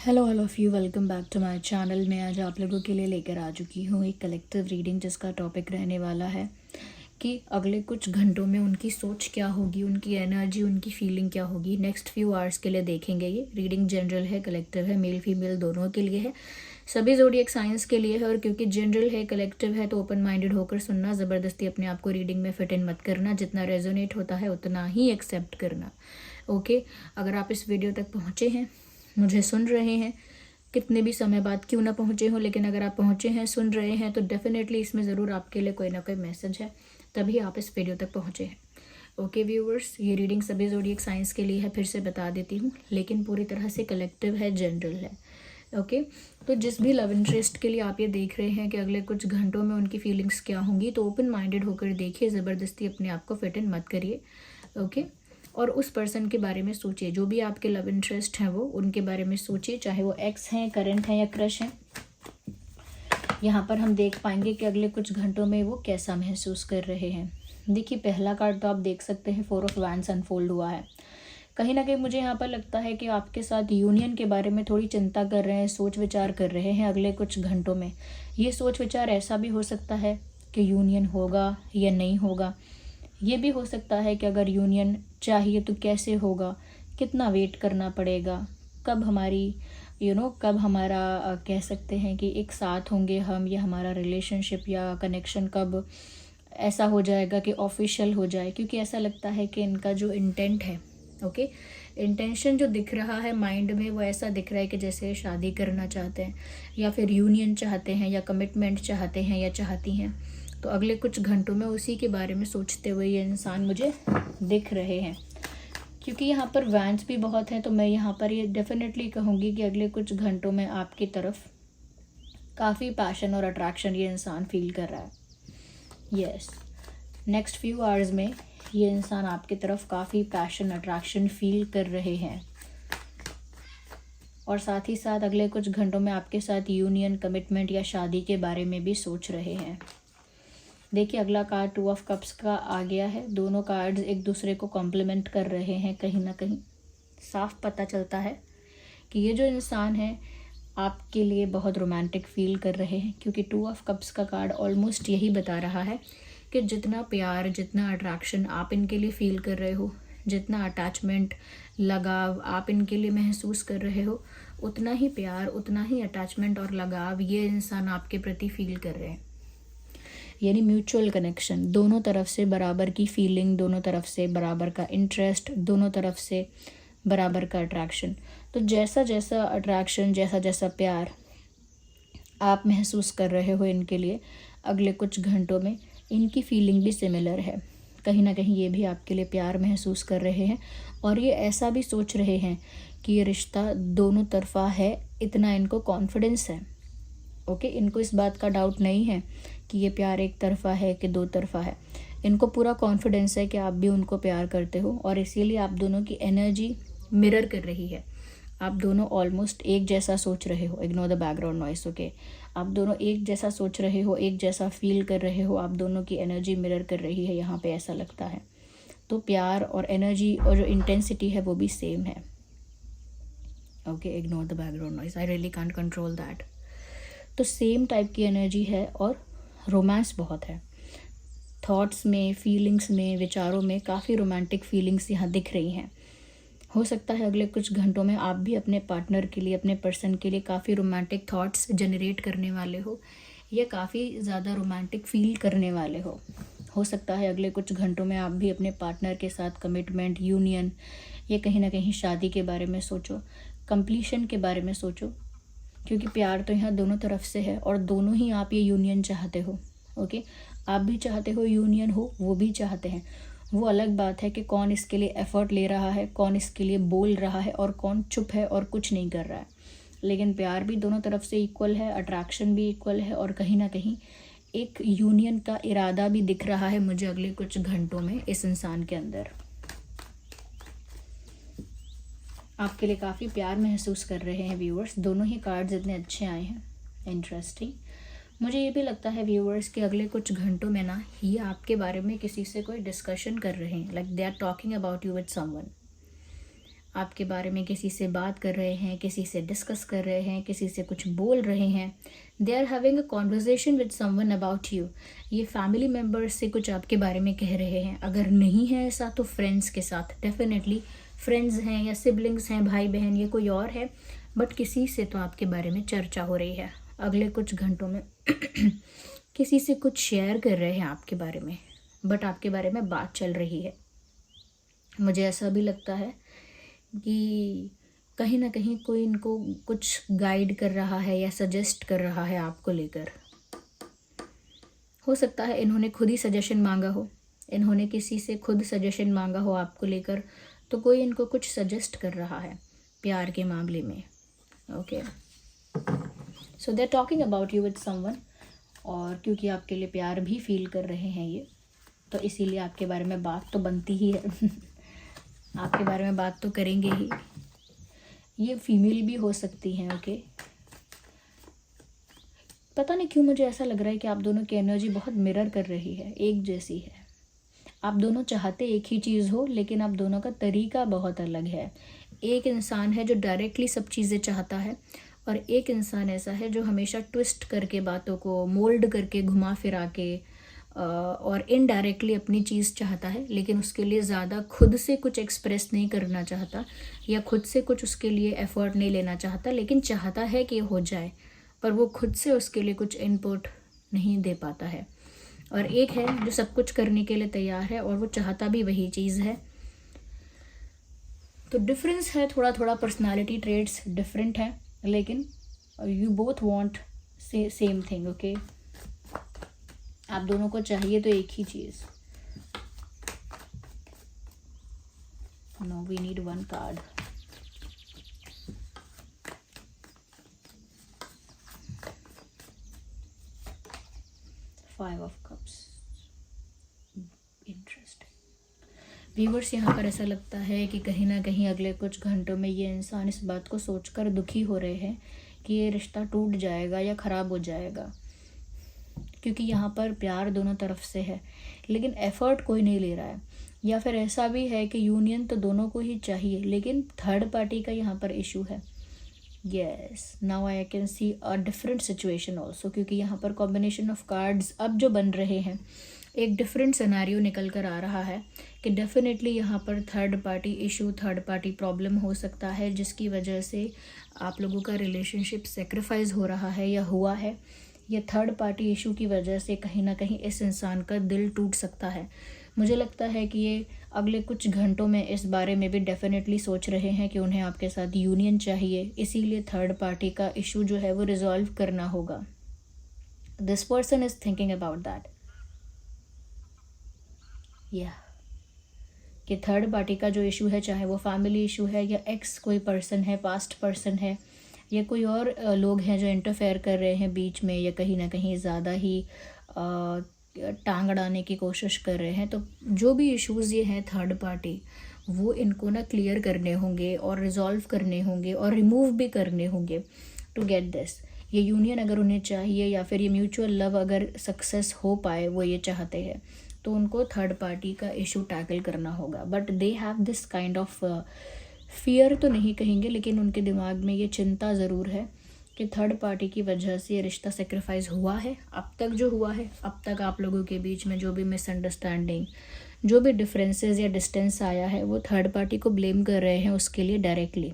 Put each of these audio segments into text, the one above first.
Hello all of you, welcome back to my channel. मैं आज आप लोगों के लिए लेकर आ चुकी हूँ एक कलेक्टिव रीडिंग, जिसका टॉपिक रहने वाला है कि अगले कुछ घंटों में उनकी सोच क्या होगी, उनकी एनर्जी, उनकी फीलिंग क्या होगी। नेक्स्ट फ्यू आवर्स के लिए देखेंगे। ये रीडिंग जनरल है, कलेक्टिव है, मेल फीमेल दोनों के लिए है, सभी ज़ोडिएक साइंस के लिए है। और क्योंकि जनरल है, कलेक्टिव है, तो ओपन माइंडेड होकर सुनना, ज़बरदस्ती अपने आप को रीडिंग में फिट इन मत करना। जितना रेजोनेट होता है उतना ही एक्सेप्ट करना। ओके, अगर आप इस वीडियो तक पहुँचे हैं, मुझे सुन रहे हैं, कितने भी समय बाद क्यों ना पहुँचे हो, लेकिन अगर आप पहुँचे हैं, सुन रहे हैं, तो डेफिनेटली इसमें ज़रूर आपके लिए कोई ना कोई मैसेज है, तभी आप इस वीडियो तक पहुँचे हैं। ओके व्यूवर्स, ये रीडिंग सभी ज़ोडिएक साइंस के लिए है, फिर से बता देती हूँ, लेकिन पूरी तरह से कलेक्टिव है, जनरल है। ओके, तो जिस भी लव इंटरेस्ट के लिए आप ये देख रहे हैं कि अगले कुछ घंटों में उनकी फीलिंग्स क्या होंगी, तो ओपन माइंडेड होकर देखिए, ज़बरदस्ती अपने आप को फिट इन मत करिए। ओके, और उस पर्सन के बारे में सोचिए, जो भी आपके लव इंटरेस्ट हैं वो उनके बारे में सोचिए, चाहे वो एक्स हैं, करंट हैं या क्रश हैं। यहाँ पर हम देख पाएंगे कि अगले कुछ घंटों में वो कैसा महसूस कर रहे हैं। देखिए, पहला कार्ड तो आप देख सकते हैं, 4 ऑफ वैंड्स अनफोल्ड हुआ है। कहीं ना कहीं मुझे यहाँ पर लगता है कि आपके साथ यूनियन के बारे में थोड़ी चिंता कर रहे हैं, सोच विचार कर रहे हैं अगले कुछ घंटों में। ये सोच विचार ऐसा भी हो सकता है कि यूनियन होगा या नहीं होगा। ये भी हो सकता है कि अगर यूनियन चाहिए तो कैसे होगा, कितना वेट करना पड़ेगा, कब हमारी कब हमारा कह सकते हैं कि एक साथ होंगे हम, या हमारा रिलेशनशिप या कनेक्शन कब ऐसा हो जाएगा कि ऑफिशियल हो जाए। क्योंकि ऐसा लगता है कि इनका जो इंटेंट है, ओके, इंटेंशन जो दिख रहा है माइंड में, वो ऐसा दिख रहा है कि जैसे शादी करना चाहते हैं, या फिर यूनियन चाहते हैं, या कमिटमेंट चाहते हैं, या चाहती हैं। तो अगले कुछ घंटों में उसी के बारे में सोचते हुए ये इंसान मुझे दिख रहे हैं। क्योंकि यहाँ पर वैंड्स भी बहुत हैं, तो मैं यहाँ पर ये डेफिनेटली कहूँगी कि अगले कुछ घंटों में आपकी तरफ काफ़ी पैशन और अट्रैक्शन ये इंसान फील कर रहा है। यस, नेक्स्ट फ्यू आवर्स में ये इंसान आपकी तरफ काफ़ी पैशन अट्रैक्शन फील कर रहे हैं, और साथ ही साथ अगले कुछ घंटों में आपके साथ यूनियन, कमिटमेंट या शादी के बारे में भी सोच रहे हैं। देखिए, अगला कार्ड 2 ऑफ कप्स का आ गया है। दोनों कार्ड्स एक दूसरे को कॉम्प्लीमेंट कर रहे हैं। कहीं ना कहीं साफ पता चलता है कि ये जो इंसान है आपके लिए बहुत रोमांटिक फील कर रहे हैं, क्योंकि 2 ऑफ कप्स का कार्ड ऑलमोस्ट यही बता रहा है कि जितना प्यार, जितना अट्रैक्शन आप इनके लिए फील कर रहे हो, जितना अटैचमेंट, लगाव आप इनके लिए महसूस कर रहे हो, उतना ही प्यार, उतना ही अटैचमेंट और लगाव ये इंसान आपके प्रति फील कर रहे हैं। यानी म्यूचुअल कनेक्शन, दोनों तरफ से बराबर की फीलिंग, दोनों तरफ से बराबर का इंटरेस्ट, दोनों तरफ से बराबर का अट्रैक्शन। तो जैसा जैसा अट्रैक्शन, जैसा जैसा प्यार आप महसूस कर रहे हो इनके लिए, अगले कुछ घंटों में इनकी फीलिंग भी सिमिलर है। कहीं ना कहीं ये भी आपके लिए प्यार महसूस कर रहे हैं, और ये ऐसा भी सोच रहे हैं कि ये रिश्ता दोनों तरफा है, इतना इनको कॉन्फिडेंस है। ओके, इनको इस बात का डाउट नहीं है कि ये प्यार एक तरफा है कि दो तरफा है। इनको पूरा कॉन्फिडेंस है कि आप भी उनको प्यार करते हो, और इसीलिए आप दोनों की एनर्जी मिरर कर रही है। आप दोनों ऑलमोस्ट एक जैसा सोच रहे हो। Ignore the background noise. Okay, आप दोनों एक जैसा सोच रहे हो, एक जैसा फील कर रहे हो, आप दोनों की एनर्जी मिरर कर रही है, यहाँ पे ऐसा लगता है। तो प्यार और एनर्जी और जो इंटेंसिटी है वो भी सेम है। Okay, ignore the background noise, I really can't control that. तो सेम टाइप की एनर्जी है, और रोमांस बहुत है। थॉट्स में, फीलिंग्स में, विचारों में काफ़ी रोमांटिक फीलिंग्स यहाँ दिख रही हैं। हो सकता है अगले कुछ घंटों में आप भी अपने पार्टनर के लिए, अपने पर्सन के लिए काफ़ी रोमांटिक थॉट्स जनरेट करने वाले हो, या काफ़ी ज़्यादा रोमांटिक फील करने वाले हो सकता है अगले कुछ घंटों में आप भी अपने पार्टनर के साथ कमिटमेंट, यूनियन, या कहीं ना कहीं शादी के बारे में सोचो, कंप्लीशन के बारे में सोचो। क्योंकि प्यार तो यहाँ दोनों तरफ से है, और दोनों ही आप ये यूनियन चाहते हो। ओके, आप भी चाहते हो यूनियन हो, वो भी चाहते हैं। वो अलग बात है कि कौन इसके लिए एफर्ट ले रहा है, कौन इसके लिए बोल रहा है, और कौन चुप है और कुछ नहीं कर रहा है। लेकिन प्यार भी दोनों तरफ से इक्वल है, अट्रैक्शन भी इक्वल है, और कहीं ना कहीं एक यूनियन का इरादा भी दिख रहा है मुझे अगले कुछ घंटों में इस इंसान के अंदर। आपके लिए काफ़ी प्यार महसूस कर रहे हैं व्यूअर्स। दोनों ही कार्ड्स इतने अच्छे आए हैं, इंटरेस्टिंग। मुझे ये भी लगता है व्यूअर्स कि अगले कुछ घंटों में ना ये आपके बारे में किसी से कोई डिस्कशन कर रहे हैं, like they are talking about you with someone. आपके बारे में किसी से बात कर रहे हैं, किसी से डिस्कस कर रहे हैं, किसी से कुछ बोल रहे हैं। They are having a conversation with someone about you. ये फैमिली मेम्बर्स से कुछ आपके बारे में कह रहे हैं। अगर नहीं है ऐसा तो फ्रेंड्स के साथ, डेफिनेटली फ्रेंड्स हैं या सिबलिंग्स हैं, भाई बहन या कोई और है, बट किसी से तो आपके बारे में चर्चा हो रही है अगले कुछ घंटों में। किसी से कुछ शेयर कर रहे हैं आपके बारे में, बट आपके बारे में बात चल रही है। मुझे ऐसा भी लगता है कि कहीं ना कहीं कोई इनको कुछ गाइड कर रहा है या सजेस्ट कर रहा है आपको लेकर। हो सकता है इन्होंने खुद ही सजेशन मांगा हो, इन्होंने किसी से खुद सजेशन मांगा हो आपको लेकर, तो कोई इनको कुछ सजेस्ट कर रहा है प्यार के मामले में। Okay, so they are talking about you with someone, और क्योंकि आपके लिए प्यार भी फील कर रहे हैं ये, तो इसीलिए आपके बारे में बात तो बनती ही है। आपके बारे में बात तो करेंगे ही। ये फीमेल भी हो सकती हैं। ओके, पता नहीं क्यों मुझे ऐसा लग रहा है कि आप दोनों की एनर्जी बहुत मिरर कर रही है, एक जैसी है। आप दोनों चाहते एक ही चीज़ हो, लेकिन आप दोनों का तरीका बहुत अलग है। एक इंसान है जो डायरेक्टली सब चीज़ें चाहता है, और एक इंसान ऐसा है जो हमेशा ट्विस्ट करके बातों को मोल्ड करके घुमा फिरा के और इनडायरेक्टली अपनी चीज़ चाहता है, लेकिन उसके लिए ज़्यादा खुद से कुछ एक्सप्रेस नहीं करना चाहता या खुद से कुछ उसके लिए एफर्ट नहीं लेना चाहता, लेकिन चाहता है कि हो जाए, पर वो खुद से उसके लिए कुछ इनपुट नहीं दे पाता है। और एक है जो सब कुछ करने के लिए तैयार है और वो चाहता भी वही चीज़ है। तो डिफरेंस है, थोड़ा थोड़ा पर्सनालिटी ट्रेड्स डिफरेंट है, लेकिन you both want same thing. Okay, आप दोनों को चाहिए तो एक ही चीज़। No, we need one card. Five of cups, interesting. Viewers, यहाँ पर ऐसा लगता है कि कहीं ना कहीं अगले कुछ घंटों में ये इंसान इस बात को सोचकर दुखी हो रहे हैं कि ये रिश्ता टूट जाएगा या ख़राब हो जाएगा, क्योंकि यहाँ पर प्यार दोनों तरफ से है, लेकिन एफर्ट कोई नहीं ले रहा है। या फिर ऐसा भी है कि यूनियन तो दोनों को ही चाहिए, लेकिन थर्ड पार्टी का यहाँ पर इशू है। Yes, now I can see a different situation also, क्योंकि यहाँ पर कॉम्बिनेशन ऑफ कार्ड्स अब जो बन रहे हैं, एक डिफरेंट सिनेरियो निकल कर आ रहा है कि डेफिनेटली यहाँ पर third party issue, third party problem हो सकता है, जिसकी वजह से आप लोगों का रिलेशनशिप सेक्रीफाइस हो रहा है या हुआ है। ये थर्ड पार्टी इशू की वजह से कहीं ना कहीं इस इंसान का दिल टूट सकता है। मुझे लगता है कि ये अगले कुछ घंटों में इस बारे में भी डेफिनेटली सोच रहे हैं कि उन्हें आपके साथ यूनियन चाहिए, इसीलिए थर्ड पार्टी का इशू जो है वो रिजॉल्व करना होगा। This person is thinking about that, या कि थर्ड पार्टी का जो इशू है, चाहे वो फैमिली इशू है या एक्स कोई पर्सन है, पास्ट पर्सन है, या कोई और लोग हैं जो इंटरफेयर कर रहे हैं बीच में, या कहीं ना कहीं ज़्यादा ही टांग अड़ाने की कोशिश कर रहे हैं, तो जो भी इश्यूज़ ये हैं थर्ड पार्टी, वो इनको ना क्लियर करने होंगे और रिजॉल्व करने होंगे और रिमूव भी करने होंगे टू गेट दिस। ये यूनियन अगर उन्हें चाहिए या फिर ये म्यूचुअल लव अगर सक्सेस हो पाए, वो ये चाहते हैं, तो उनको थर्ड पार्टी का इशू टैकल करना होगा। But they have this kind of fear तो नहीं कहेंगे, लेकिन उनके दिमाग में ये चिंता ज़रूर है कि थर्ड पार्टी की वजह से ये रिश्ता सेक्रीफाइस हुआ है। अब तक जो हुआ है, अब तक आप लोगों के बीच में जो भी मिसअंडरस्टैंडिंग, जो भी डिफरेंसेस या डिस्टेंस आया है, वो थर्ड पार्टी को ब्लेम कर रहे हैं उसके लिए directly.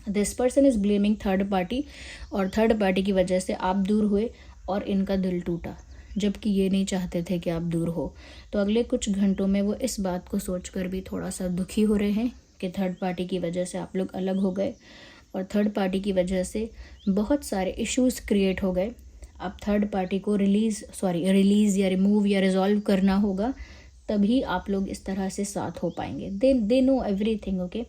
This person is blaming third party, और थर्ड पार्टी की वजह से आप दूर हुए और इनका दिल टूटा, जबकि ये नहीं चाहते थे कि आप दूर हो। तो अगले कुछ घंटों में वो इस बात को सोचकर भी थोड़ा सा दुखी हो रहे हैं कि थर्ड पार्टी की वजह से आप लोग अलग हो गए, और थर्ड पार्टी की वजह से बहुत सारे इश्यूज़ क्रिएट हो गए। अब थर्ड पार्टी को रिलीज़ या रिमूव या रिजॉल्व करना होगा, तभी आप लोग इस तरह से साथ हो पाएंगे। They know everything. ओके,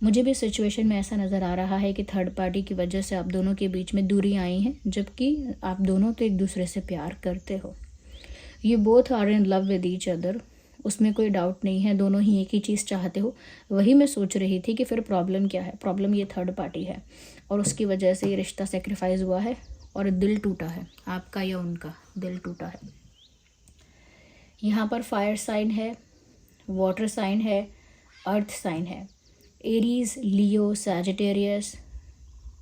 मुझे भी सिचुएशन में ऐसा नज़र आ रहा है कि थर्ड पार्टी की वजह से आप दोनों के बीच में दूरी आई हैं, जबकि आप दोनों तो एक दूसरे से प्यार करते हो। ये both are in love with each other, उसमें कोई डाउट नहीं है, दोनों ही एक ही चीज़ चाहते हो। वही मैं सोच रही थी कि फिर प्रॉब्लम क्या है। प्रॉब्लम ये थर्ड पार्टी है, और उसकी वजह से ये रिश्ता सेक्रीफाइस हुआ है और दिल टूटा है, आपका या उनका दिल टूटा है। यहाँ पर फायर साइन है, वाटर साइन है, अर्थ साइन है। Aries, Leo, Sagittarius,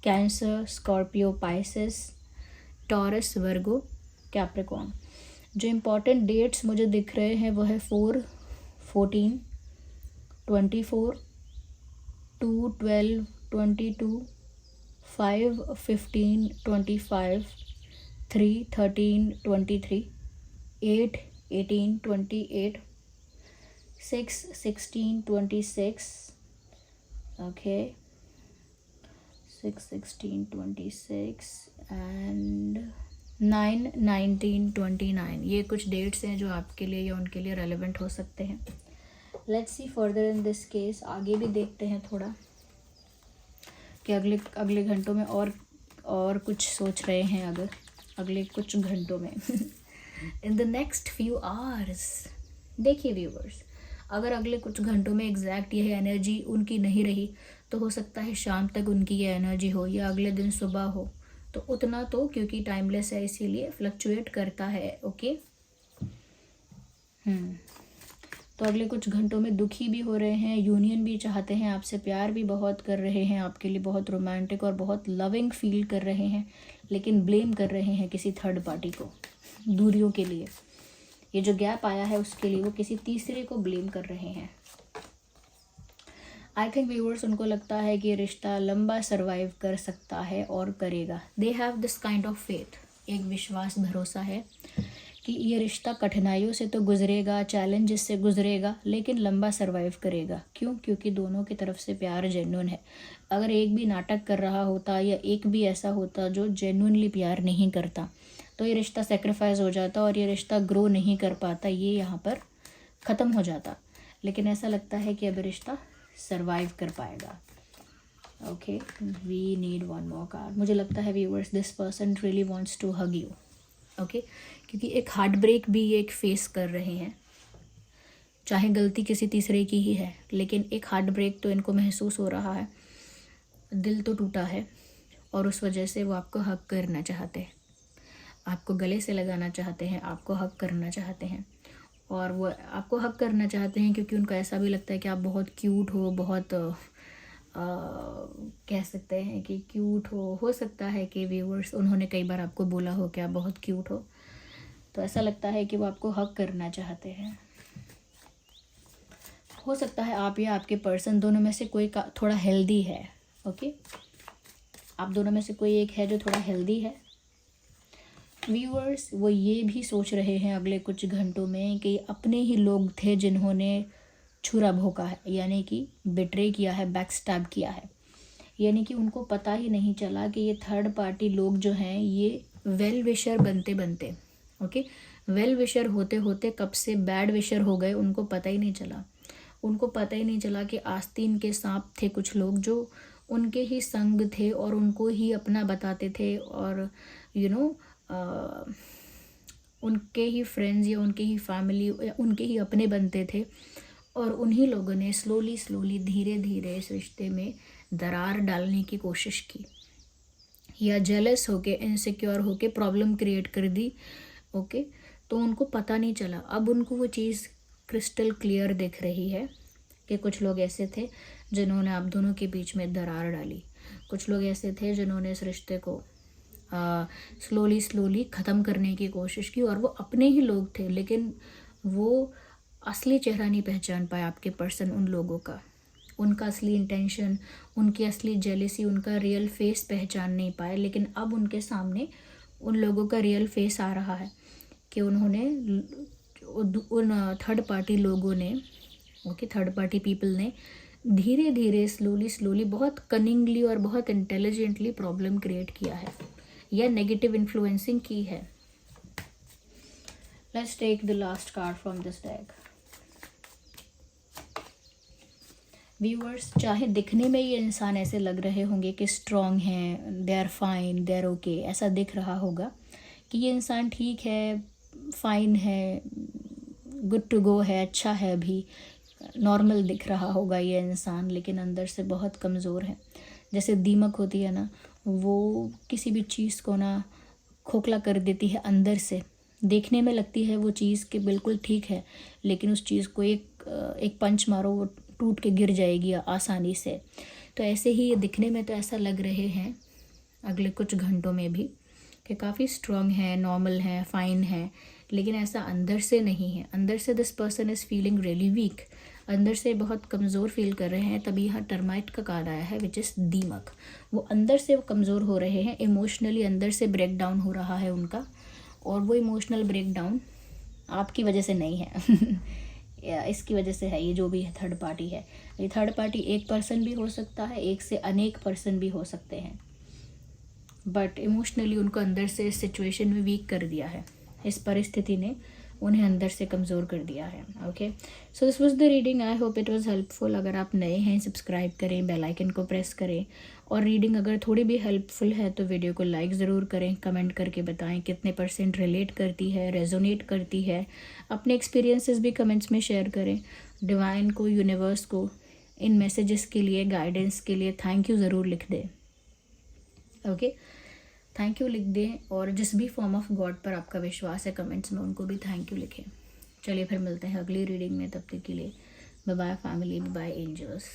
Cancer, Scorpio, Pisces, Taurus, Virgo, Capricorn. जो इम्पोर्टेंट डेट्स मुझे दिख रहे हैं वो है 4, 14, 24, 2, 12, 22, 5, 15, 25, 3, 13, 23, 8, 18, 28, 6, 16, 26, okay, 6, 16, 26 and 9, 19, 29। ये कुछ डेट्स हैं जो आपके लिए या उनके लिए रेलेवेंट हो सकते हैं। Let's see further in this case. आगे भी देखते हैं थोड़ा कि अगले घंटों में और कुछ सोच रहे हैं अगर अगले कुछ घंटों में in the next few hours. देखिए व्यूवर्स, अगर अगले कुछ घंटों में एग्जैक्ट यह एनर्जी उनकी नहीं रही तो हो सकता है शाम तक उनकी ये एनर्जी हो या अगले दिन सुबह हो, तो उतना तो क्योंकि टाइमलेस है इसीलिए फ्लक्चुएट करता है। ओके। तो अगले कुछ घंटों में दुखी भी हो रहे हैं, यूनियन भी चाहते हैं आपसे, प्यार भी बहुत कर रहे हैं, आपके लिए बहुत रोमांटिक और बहुत लविंग फील कर रहे हैं, लेकिन ब्लेम कर रहे हैं किसी थर्ड पार्टी को दूरियों के लिए। ये जो गैप आया है उसके लिए वो किसी तीसरे को ब्लेम कर रहे हैं। आई थिंक व्यूअर्स, उनको लगता है कि ये रिश्ता लंबा सर्वाइव कर सकता है और करेगा। They have this kind of faith, एक विश्वास भरोसा है कि ये रिश्ता कठिनाइयों से तो गुजरेगा, चैलेंजेस से गुजरेगा, लेकिन लंबा सर्वाइव करेगा। क्यों? क्योंकि दोनों की तरफ से प्यार जेन्युइन है। अगर एक भी नाटक कर रहा होता या एक भी ऐसा होता जो जेन्युइनली प्यार नहीं करता तो ये रिश्ता सेक्रीफाइस हो जाता और ये रिश्ता ग्रो नहीं कर पाता, ये यहाँ पर ख़त्म हो जाता। लेकिन ऐसा लगता है कि अब रिश्ता सर्वाइव कर पाएगा। Okay, we need one more card. मुझे लगता है viewers, this person really wants to hug you. Okay, क्योंकि एक हार्ट ब्रेक भी ये एक फेस कर रहे हैं, चाहे गलती किसी तीसरे की ही है, लेकिन एक हार्ट ब्रेक तो इनको महसूस हो रहा है। दिल तो टूटा है और उस वजह से वो आपको हग करना चाहते हैं, आपको गले से लगाना चाहते हैं, आपको हग करना चाहते हैं। और वो आपको हग करना चाहते हैं क्योंकि उनको ऐसा भी लगता है कि आप बहुत क्यूट हो, बहुत कह सकते हैं कि क्यूट हो सकता है कि व्यूअर्स उन्होंने कई बार आपको बोला हो कि आप बहुत क्यूट हो, तो ऐसा लगता है कि वो आपको हग करना चाहते हैं। हो सकता है आप या आपके पर्सन दोनों में से कोई थोड़ा हेल्दी है। ओके, आप दोनों में से कोई एक है जो थोड़ा हेल्दी है। व्यूअर्स, वो ये भी सोच रहे हैं अगले कुछ घंटों में कि अपने ही लोग थे जिन्होंने छुरा भोंका है, यानी कि बिट्रे किया है, बैक स्टैब किया है। यानी कि उनको पता ही नहीं चला कि ये थर्ड पार्टी लोग जो हैं ये वेल विशर बनते बनते, ओके, वेल विशर होते होते कब से बैड विशर हो गए उनको पता ही नहीं चला। उनको पता ही नहीं चला कि आस्तीन के सांप थे कुछ लोग जो उनके ही संग थे और उनको ही अपना बताते थे और उनके ही फ्रेंड्स या उनके ही फैमिली या उनके ही अपने बनते थे। और उन्हीं लोगों ने स्लोली धीरे धीरे इस रिश्ते में दरार डालने की कोशिश की या जेलस होके, इनसिक्योर होके प्रॉब्लम क्रिएट कर दी। ओके, तो उनको पता नहीं चला। अब उनको वो चीज़ क्रिस्टल क्लियर दिख रही है कि कुछ लोग ऐसे थे जिन्होंने आप दोनों के बीच में दरार डाली, कुछ लोग ऐसे थे जिन्होंने इस रिश्ते को स्लोली ख़त्म करने की कोशिश की। और वो अपने ही लोग थे, लेकिन वो असली चेहरा नहीं पहचान पाया आपके पर्सन उन लोगों का, उनका असली इंटेंशन, उनकी असली जेलेसी, उनका रियल फेस पहचान नहीं पाए। लेकिन अब उनके सामने उन लोगों का रियल फेस आ रहा है कि उन्होंने उन थर्ड पार्टी लोगों ने, ओके, थर्ड पार्टी पीपल ने धीरे धीरे स्लोली बहुत कनिंगली और बहुत इंटेलिजेंटली प्रॉब्लम क्रिएट किया है या नेगेटिव इन्फ्लुएंसिंग की है। Let's take the last card from this deck. Viewers, चाहे दिखने में ये इंसान ऐसे लग रहे होंगे कि स्ट्रॉन्ग हैं, they are fine, they are okay, ऐसा दिख रहा होगा कि ये इंसान ठीक है, फाइन है, गुड टू गो है, अच्छा है, अभी नॉर्मल दिख रहा होगा ये इंसान, लेकिन अंदर से बहुत कमज़ोर है। जैसे दीमक होती है ना, वो किसी भी चीज़ को ना खोखला कर देती है अंदर से। देखने में लगती है वो चीज़ कि बिल्कुल ठीक है, लेकिन उस चीज़ को एक पंच मारो वो टूट के गिर जाएगी आसानी से। तो ऐसे ही ये दिखने में तो ऐसा लग रहे हैं अगले कुछ घंटों में भी कि काफ़ी स्ट्रॉन्ग है, नॉर्मल है, फाइन है, लेकिन ऐसा अंदर से नहीं है। अंदर से this person is feeling really weak, अंदर से बहुत कमज़ोर फील कर रहे हैं। तभी यहाँ टर्माइट का कार्ड आया है विच इज़ दीमक। वो अंदर से कमज़ोर हो रहे हैं, इमोशनली अंदर से ब्रेक डाउन हो रहा है उनका, और वो इमोशनल ब्रेक डाउन आपकी वजह से नहीं है या इसकी वजह से है। ये जो भी है थर्ड पार्टी है, ये थर्ड पार्टी एक पर्सन भी हो सकता है, एक से अनेक पर्सन भी हो सकते हैं, बट इमोशनली उनको अंदर से इस सिचुएशन में वीक कर दिया है। इस परिस्थिति ने उन्हें अंदर से कमज़ोर कर दिया है। Okay, so this was the reading, I hope it was helpful. अगर आप नए हैं सब्सक्राइब करें, बेल आइकन को प्रेस करें, और रीडिंग अगर थोड़ी भी हेल्पफुल है तो वीडियो को लाइक ज़रूर करें, कमेंट करके बताएं कितने % रिलेट करती है, रेजोनेट करती है। अपने एक्सपीरियंसेस भी कमेंट्स में शेयर करें। डिवाइन को, यूनिवर्स को इन मैसेजेस के लिए, गाइडेंस के लिए थैंक यू ज़रूर लिख दें। ओके, थैंक यू लिख दें, और जिस भी फॉर्म ऑफ गॉड पर आपका विश्वास है कमेंट्स में उनको भी थैंक यू लिखें। चलिए फिर मिलते हैं अगली रीडिंग में, तब तक के लिए bye bye family, bye angels.